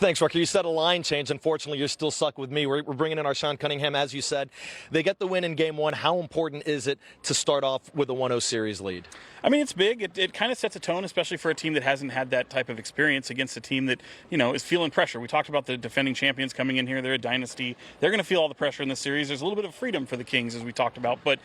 Thanks, Rucker. You said a line change. Unfortunately, you're still stuck with me. We're bringing in our Sean Cunningham, as you said. They get the win in Game 1. How important is it to start off with a 1-0 series lead? I mean, it's big. It kind of sets a tone, especially for a team that hasn't had that type of experience against a team that, is feeling pressure. We talked about the defending champions coming in here. They're a dynasty. They're going to feel all the pressure in this series. There's a little bit of freedom for the Kings, as we talked about. But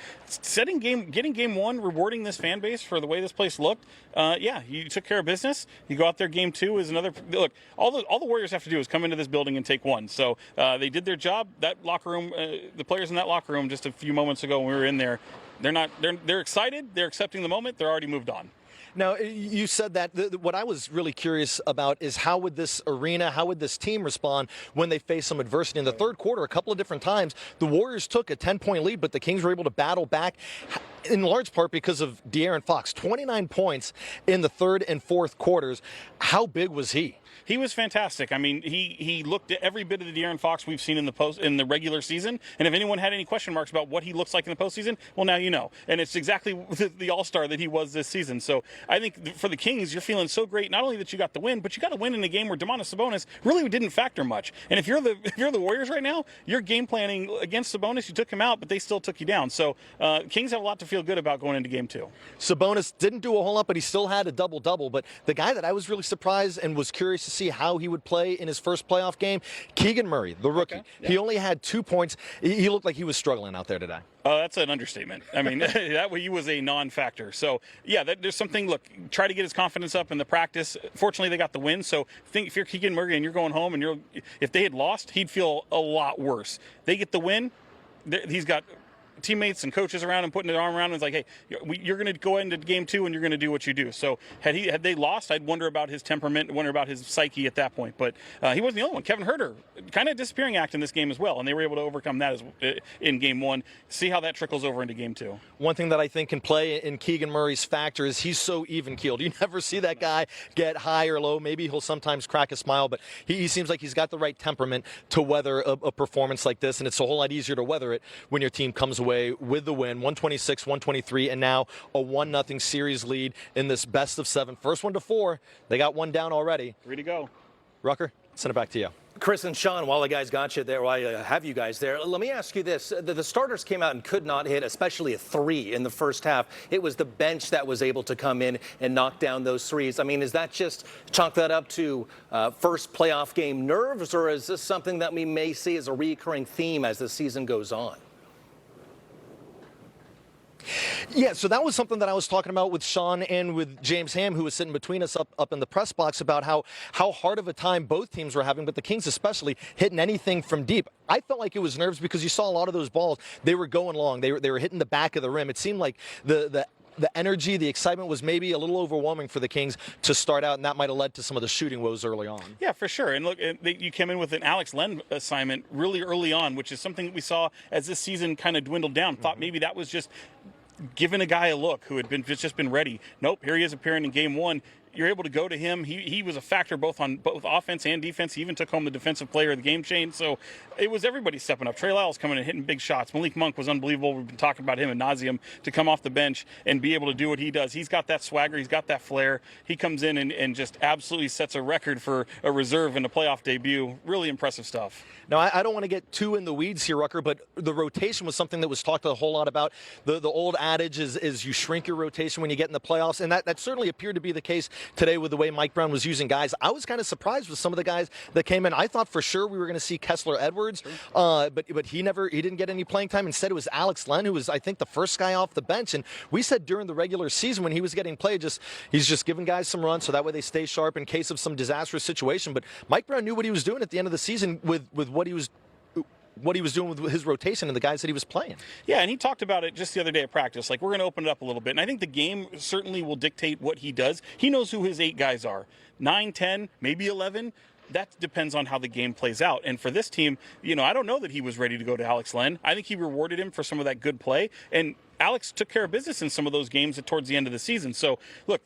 getting Game 1, rewarding this fan base for the way this place looked, you took care of business. You go out there, Game 2 is another. Look, all the Warriors have to do is come into this building and take one. So they did their job. That locker room, the players in that locker room just a few moments ago when we were in there, they're excited. They're accepting the moment. They're already moved on. Now, you said that. What I was really curious about is how would this arena, how would this team respond when they face some adversity? In the third quarter, a couple of different times, the Warriors took a 10-point lead, but the Kings were able to battle back in large part because of De'Aaron Fox. 29 points in the third and fourth quarters. How big was he? He was fantastic. I mean, he looked at every bit of the De'Aaron Fox we've seen in the regular season. And if anyone had any question marks about what he looks like in the postseason, well, now you know. And it's exactly the All-Star that he was this season. So I think for the Kings, you're feeling so great. Not only that you got the win, but you got to win in a game where Domantas Sabonis really didn't factor much. And if you're the Warriors right now, you're game planning against Sabonis. You took him out, but they still took you down. So Kings have a lot to feel good about going into Game 2. Sabonis didn't do a whole lot, but he still had a double-double. But the guy that I was really surprised and was curious to see how he would play in his first playoff game, Keegan Murray, the rookie. Okay, yeah. He only had 2 points. He looked like he was struggling out there today. That's an understatement. I mean, that way he was a non-factor. So, yeah, there's something, look, try to get his confidence up in the practice. Fortunately, they got the win. So, if you're Keegan Murray and you're going home and if they had lost, he'd feel a lot worse. They get the win. He's got teammates and coaches around him putting their arm around him. It's like, hey, you're going to go into Game 2 and you're going to do what you do. So had they lost, I'd wonder about his temperament, wonder about his psyche at that point. But he wasn't the only one. Kevin Huerter, kind of disappearing act in this game as well, and they were able to overcome that in Game 1. See how that trickles over into Game 2. One thing that I think can play in Keegan Murray's factor is he's so even-keeled. You never see that guy get high or low. Maybe he'll sometimes crack a smile, but he seems like he's got the right temperament to weather a performance like this, and it's a whole lot easier to weather it when your team comes away with the win, 126-123, and now a 1-0 series lead in this best of 7. First one to 4. They got one down already. 3 to go. Rucker, send it back to you. Chris and Sean, while the guys got you there, while I have you guys there, let me ask you this. The starters came out and could not hit, especially a 3 in the first half. It was the bench that was able to come in and knock down those threes. I mean, is that just chalk that up to first playoff game nerves, or is this something that we may see as a recurring theme as the season goes on? Yeah, so that was something that I was talking about with Sean and with James Ham, who was sitting between us up in the press box, about how hard of a time both teams were having, but the Kings especially hitting anything from deep. I felt like it was nerves because you saw a lot of those balls. They were going long. They were hitting the back of the rim. It seemed like the energy, the excitement was maybe a little overwhelming for the Kings to start out, and that might have led to some of the shooting woes early on. Yeah, for sure. And look, you came in with an Alex Len assignment really early on, which is something that we saw as this season kind of dwindled down. Thought maybe that was just giving a guy a look who had just been ready. Nope, here he is appearing in Game 1. You're able to go to him. He was a factor both on both offense and defense. He even took home the defensive player of the game chain. So it was everybody stepping up. Trey Lyles coming and hitting big shots. Malik Monk was unbelievable. We've been talking about him ad nauseum, to come off the bench and be able to do what he does. He's got that swagger. He's got that flair. He comes in and just absolutely sets a record for a reserve in a playoff debut. Really impressive stuff. Now, I don't want to get too in the weeds here, Rucker, but the rotation was something that was talked a whole lot about. The old adage is you shrink your rotation when you get in the playoffs, and that certainly appeared to be the case today with the way Mike Brown was using guys. I was kind of surprised with some of the guys that came in. I thought for sure we were going to see Kessler Edwards, but he didn't get any playing time. Instead, it was Alex Len, who was, I think, the first guy off the bench. And we said during the regular season when he was getting played, he's just giving guys some runs so that way they stay sharp in case of some disastrous situation. But Mike Brown knew what he was doing at the end of the season with what he was doing with his rotation and the guys that he was playing. Yeah, and he talked about it just the other day at practice. Like, we're going to open it up a little bit. And I think the game certainly will dictate what he does. He knows who his 8 guys are. 9, 10, maybe 11. That depends on how the game plays out. And for this team, I don't know that he was ready to go to Alex Len. I think he rewarded him for some of that good play. And Alex took care of business in some of those games towards the end of the season. So, look,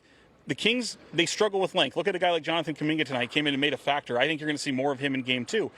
the Kings, they struggle with length. Look at a guy like Jonathan Kuminga tonight. Came in and made a factor. I think you're going to see more of him in Game 2.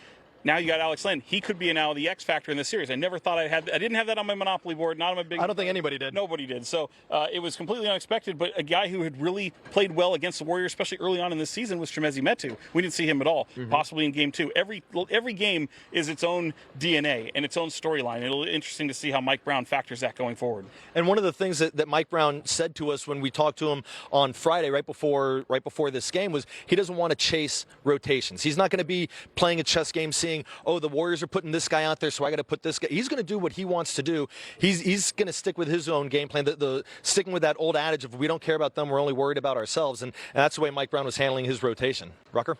Now you got Alex Len. He could be now the X factor in the series. I never thought I didn't have that on my Monopoly board. Not on my big. I don't think anybody did. Nobody did. So it was completely unexpected. But a guy who had really played well against the Warriors, especially early on in this season, was Tremezi Metu. We didn't see him at all. Possibly in Game 2. Every game is its own DNA and its own storyline. It'll be interesting to see how Mike Brown factors that going forward. And one of the things that Mike Brown said to us when we talked to him on Friday, right before this game, was he doesn't want to chase rotations. He's not going to be playing a chess game, seeing, oh, the Warriors are putting this guy out there, so I got to put this guy. He's going to do what he wants to do. He's going to stick with his own game plan. Sticking with that old adage of we don't care about them, we're only worried about ourselves, and that's the way Mike Brown was handling his rotation. Rucker?